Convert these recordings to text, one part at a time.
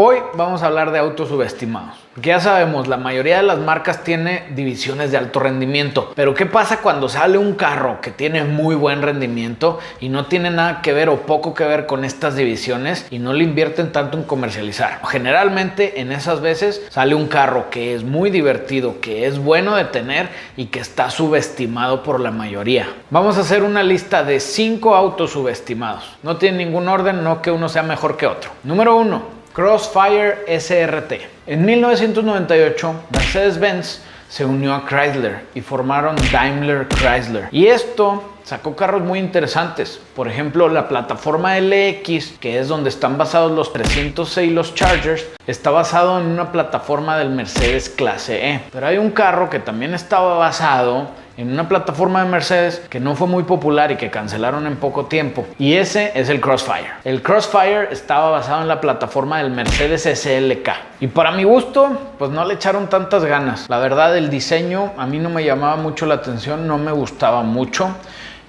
Hoy vamos a hablar de autos subestimados. Porque ya sabemos, la mayoría de las marcas tiene divisiones de alto rendimiento. Pero ¿qué pasa cuando sale un carro que tiene muy buen rendimiento y no tiene nada que ver o poco que ver con estas divisiones y no le invierten tanto en comercializar? Generalmente en esas veces sale un carro que es muy divertido, que es bueno de tener y que está subestimado por la mayoría. Vamos a hacer una lista de 5 autos subestimados. No tiene ningún orden, no que uno sea mejor que otro. Número 1. Crossfire SRT. En 1998, Mercedes-Benz se unió a Chrysler y formaron Daimler Chrysler. Y esto sacó carros muy interesantes. Por ejemplo, la plataforma LX, que es donde están basados los 306 y los Chargers, está basado en una plataforma del Mercedes Clase E. Pero hay un carro que también estaba basado en una plataforma de Mercedes que no fue muy popular y que cancelaron en poco tiempo. Y ese es el Crossfire. El Crossfire estaba basado en la plataforma del Mercedes SLK. Y para mi gusto, pues no le echaron tantas ganas. La verdad, el diseño a mí no me llamaba mucho la atención, no me gustaba mucho.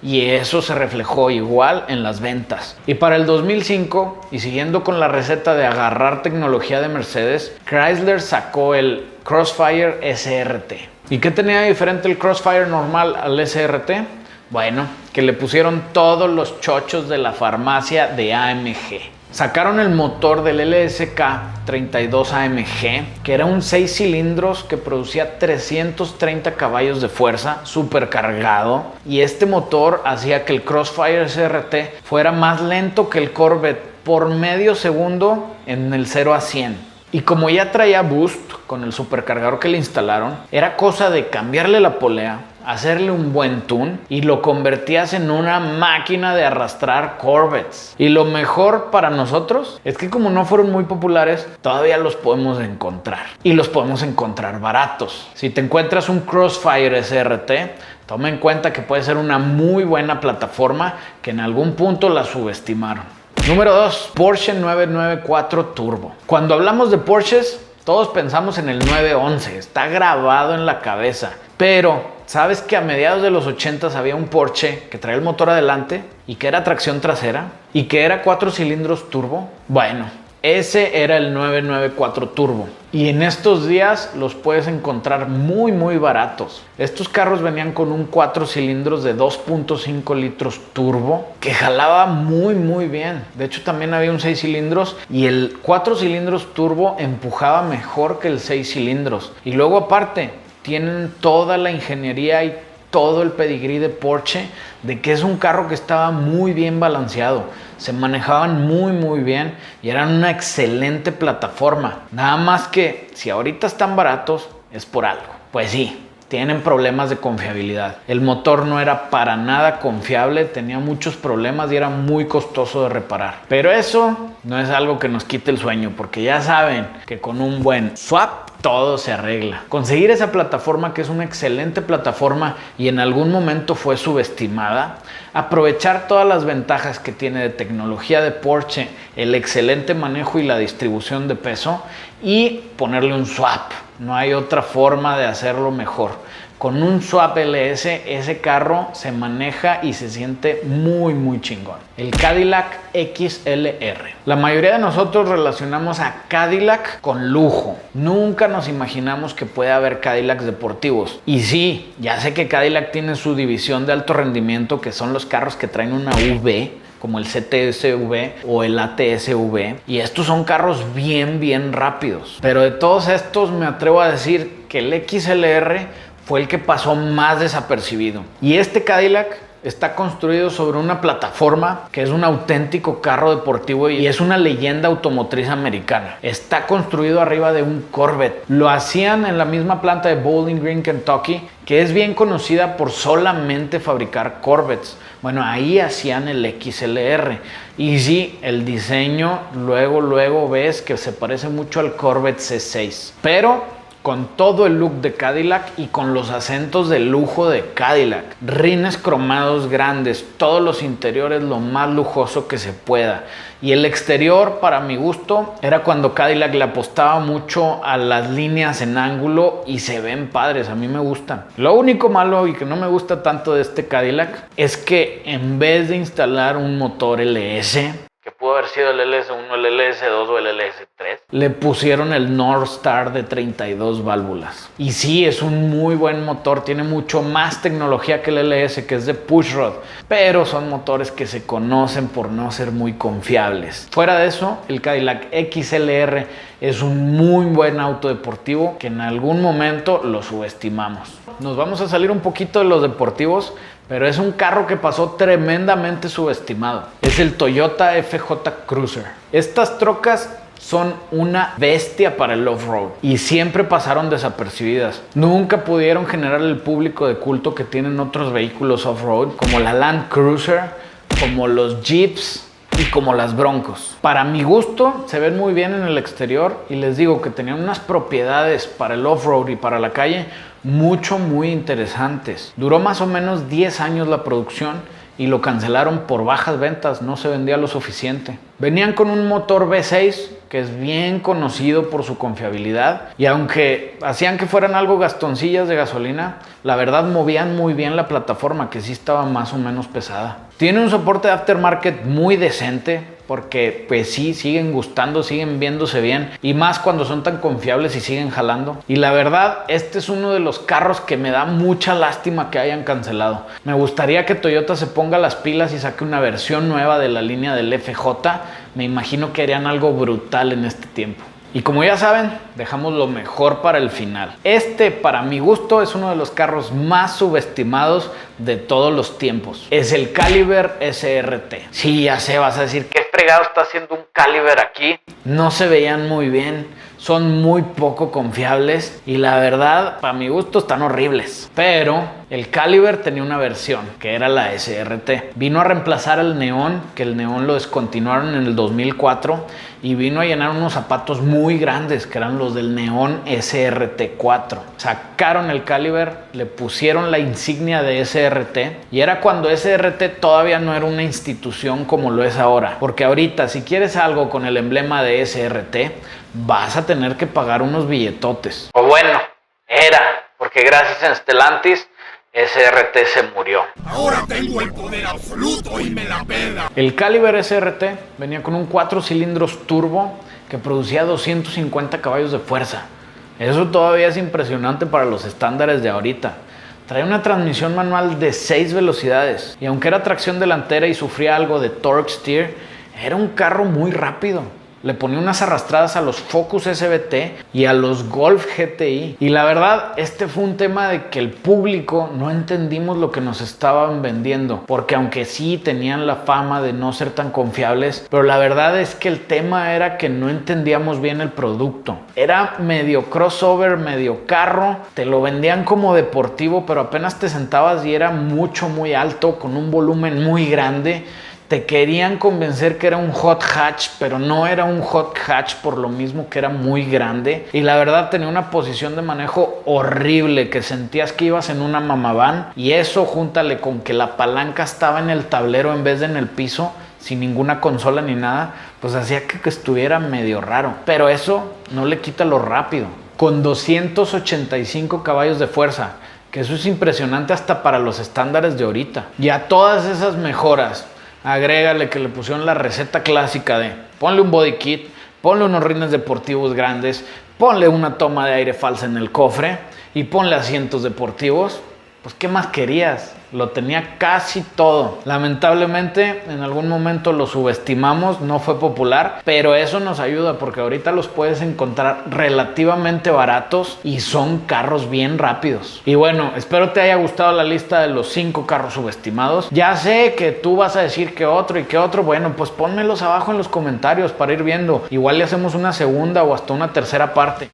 Y eso se reflejó igual en las ventas. Y para el 2005, y siguiendo con la receta de agarrar tecnología de Mercedes, Chrysler sacó el Crossfire SRT. ¿Y qué tenía de diferente el Crossfire normal al SRT? Bueno, que le pusieron todos los chochos de la farmacia de AMG. Sacaron el motor del LSK 32 AMG, que era un 6 cilindros que producía 330 caballos de fuerza, súper cargado. Y este motor hacía que el Crossfire SRT fuera más lento que el Corvette por medio segundo en el 0 a 100. Y como ya traía boost con el supercargador que le instalaron, era cosa de cambiarle la polea, hacerle un buen tune y lo convertías en una máquina de arrastrar Corvettes. Y lo mejor para nosotros es que como no fueron muy populares, todavía los podemos encontrar. Y los podemos encontrar baratos. Si te encuentras un Crossfire SRT, toma en cuenta que puede ser una muy buena plataforma que en algún punto la subestimaron. Número 2. Porsche 994 Turbo. Cuando hablamos de Porsches, todos pensamos en el 911. Está grabado en la cabeza. Pero, ¿sabes que a mediados de los 80s había un Porsche que traía el motor adelante y que era tracción trasera y que era 4 cilindros turbo? Bueno, ese era el 994 Turbo. Y en estos días los puedes encontrar muy baratos. Estos carros venían con un 4 cilindros de 2.5 litros turbo que jalaba muy bien. De hecho también había un 6 cilindros y el 4 cilindros turbo empujaba mejor que el 6 cilindros. Y luego aparte tienen toda la ingeniería y todo el pedigrí de Porsche de que es un carro que estaba muy bien balanceado. Se manejaban muy bien y eran una excelente plataforma. Nada más que si ahorita están baratos es por algo. Pues sí, tienen problemas de confiabilidad. El motor no era para nada confiable, tenía muchos problemas y era muy costoso de reparar. Pero eso no es algo que nos quite el sueño, porque ya saben que con un buen swap todo se arregla. Conseguir esa plataforma, que es una excelente plataforma y en algún momento fue subestimada, aprovechar todas las ventajas que tiene de tecnología de Porsche, el excelente manejo y la distribución de peso, y ponerle un swap. No hay otra forma de hacerlo mejor. Con un swap LS, ese carro se maneja y se siente muy chingón. El Cadillac XLR. La mayoría de nosotros relacionamos a Cadillac con lujo. Nunca nos imaginamos que puede haber Cadillacs deportivos. Y sí, ya sé que Cadillac tiene su división de alto rendimiento, que son los carros que traen una V, como el CTS-V o el ATS-V. Y estos son carros bien rápidos. Pero de todos estos me atrevo a decir que el XLR fue el que pasó más desapercibido. Y este Cadillac está construido sobre una plataforma que es un auténtico carro deportivo y es una leyenda automotriz americana. Está construido arriba de un Corvette. Lo hacían en la misma planta de Bowling Green, Kentucky, que es bien conocida por solamente fabricar Corvettes. Bueno, ahí hacían el XLR. Y sí, el diseño luego ves que se parece mucho al Corvette C6. Pero con todo el look de Cadillac y con los acentos de lujo de Cadillac. Rines cromados grandes, todos los interiores lo más lujoso que se pueda. Y el exterior, para mi gusto, era cuando Cadillac le apostaba mucho a las líneas en ángulo y se ven padres, a mí me gustan. Lo único malo y que no me gusta tanto de este Cadillac es que en vez de instalar un motor LS, que pudo pudo haber sido el LS1, el LS2 o el LS3. Le pusieron el North Star de 32 válvulas. Y sí, es un muy buen motor, tiene mucho más tecnología que el LS, que es de pushrod, pero son motores que se conocen por no ser muy confiables. Fuera de eso, el Cadillac XLR es un muy buen auto deportivo que en algún momento lo subestimamos. Nos vamos a salir un poquito de los deportivos, pero es un carro que pasó tremendamente subestimado. Es el Toyota FJ Cruiser. Estas trocas son una bestia para el off-road y siempre pasaron desapercibidas. Nunca pudieron generar el público de culto que tienen otros vehículos off-road, como la Land Cruiser, como los Jeeps y como las Broncos. Para mi gusto, se ven muy bien en el exterior y les digo que tenían unas propiedades para el off-road y para la calle muy interesantes. Duró más o menos 10 años la producción y lo cancelaron por bajas ventas, no se vendía lo suficiente. Venían con un motor V6 que es bien conocido por su confiabilidad y aunque hacían que fueran algo gastoncillas de gasolina, la verdad movían muy bien la plataforma, que sí estaba más o menos pesada. Tiene un soporte de aftermarket muy decente porque pues sí, siguen gustando, siguen viéndose bien y más cuando son tan confiables y siguen jalando. Y la verdad, este es uno de los carros que me da mucha lástima que hayan cancelado. Me gustaría que Toyota se ponga las pilas y saque una versión nueva de la línea del FJ. Me imagino que harían algo brutal en este tiempo. Y como ya saben, dejamos lo mejor para el final. Este, para mi gusto, es uno de los carros más subestimados de todos los tiempos. Es el Caliber SRT. Sí, ya sé, vas a decir, ¿qué fregado está haciendo un Caliber aquí? No se veían muy bien, son muy poco confiables y la verdad, para mi gusto, están horribles. Pero el Caliber tenía una versión, que era la SRT. Vino a reemplazar al Neon, que el Neon lo descontinuaron en el 2004 y vino a llenar unos zapatos muy grandes, que eran los del Neon SRT4. Sacaron el Caliber, le pusieron la insignia de SRT y era cuando SRT todavía no era una institución como lo es ahora. Porque ahorita, si quieres algo con el emblema de SRT, vas a tener que pagar unos billetotes. O bueno, era, porque gracias a Stellantis SRT se murió. Ahora tengo el poder absoluto y me la pela. El Caliber SRT venía con un 4 cilindros turbo que producía 250 caballos de fuerza. Eso todavía es impresionante para los estándares de ahorita. Traía una transmisión manual de 6 velocidades y aunque era tracción delantera y sufría algo de torque steer, era un carro muy rápido. Le ponía unas arrastradas a los Focus SVT y a los Golf GTI. Y la verdad, este fue un tema de que el público no entendimos lo que nos estaban vendiendo. Porque aunque sí tenían la fama de no ser tan confiables, pero la verdad es que el tema era que no entendíamos bien el producto. Era medio crossover, medio carro. Te lo vendían como deportivo, pero apenas te sentabas y era muy alto, con un volumen muy grande. Te querían convencer que era un hot hatch, pero no era un hot hatch por lo mismo que era muy grande. Y la verdad tenía una posición de manejo horrible, que sentías que ibas en una mamavan. Y eso, júntale con que la palanca estaba en el tablero en vez de en el piso, sin ninguna consola ni nada, pues hacía que estuviera medio raro. Pero eso no le quita lo rápido. Con 285 caballos de fuerza, que eso es impresionante hasta para los estándares de ahorita. Y a todas esas mejoras, agrégale que le pusieron la receta clásica de ponle un body kit, ponle unos rines deportivos grandes, ponle una toma de aire falsa en el cofre y ponle asientos deportivos. Pues ¿qué más querías? Lo tenía casi todo. Lamentablemente en algún momento lo subestimamos, no fue popular, pero eso nos ayuda porque ahorita los puedes encontrar relativamente baratos y son carros bien rápidos. Y bueno, espero te haya gustado la lista de los 5 carros subestimados. Ya sé que tú vas a decir que otro y que otro. Bueno, pues pónmelos abajo en los comentarios para ir viendo. Igual le hacemos una segunda o hasta una tercera parte.